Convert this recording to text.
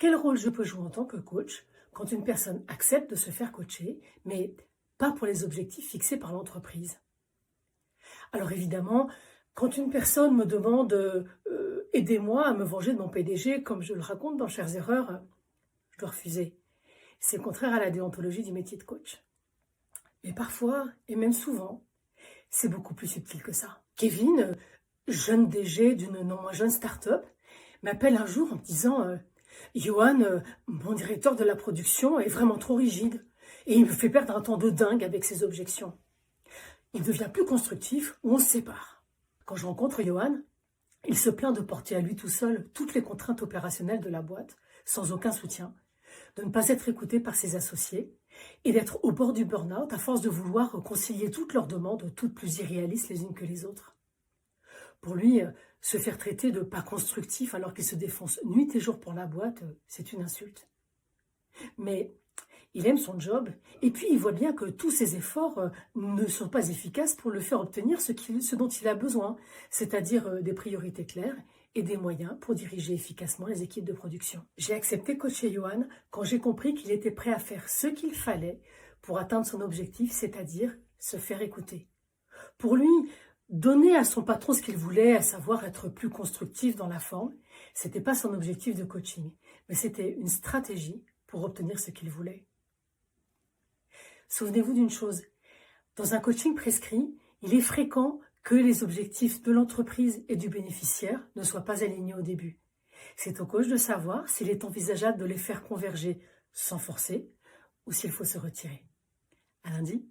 Quel rôle je peux jouer en tant que coach quand une personne accepte de se faire coacher, mais pas pour les objectifs fixés par l'entreprise? Alors évidemment, quand une personne me demande aidez-moi à me venger de mon PDG, comme je le raconte dans Chères Erreurs, je dois refuser. C'est contraire à la déontologie du métier de coach. Mais parfois, et même souvent, c'est beaucoup plus subtil que ça. Kevin, jeune DG d'une non moins jeune start-up, m'appelle un jour en me disant Johan, mon directeur de la production est vraiment trop rigide et il me fait perdre un temps de dingue avec ses objections. Il devient plus constructif ou on se sépare. Quand je rencontre Johan, il se plaint de porter à lui tout seul toutes les contraintes opérationnelles de la boîte, sans aucun soutien, de ne pas être écouté par ses associés et d'être au bord du burn-out à force de vouloir concilier toutes leurs demandes, toutes plus irréalistes les unes que les autres. Pour lui, se faire traiter de pas constructif alors qu'il se défonce nuit et jour pour la boîte, c'est une insulte. Mais il aime son job et puis il voit bien que tous ses efforts ne sont pas efficaces pour le faire obtenir ce dont il a besoin, c'est-à-dire des priorités claires et des moyens pour diriger efficacement les équipes de production. J'ai accepté coacher Johan quand j'ai compris qu'il était prêt à faire ce qu'il fallait pour atteindre son objectif, c'est-à-dire se faire écouter. Pour lui, donner à son patron ce qu'il voulait, à savoir être plus constructif dans la forme, c'était pas son objectif de coaching, mais c'était une stratégie pour obtenir ce qu'il voulait. Souvenez-vous d'une chose, dans un coaching prescrit, il est fréquent que les objectifs de l'entreprise et du bénéficiaire ne soient pas alignés au début. C'est au coach de savoir s'il est envisageable de les faire converger sans forcer ou s'il faut se retirer. À lundi.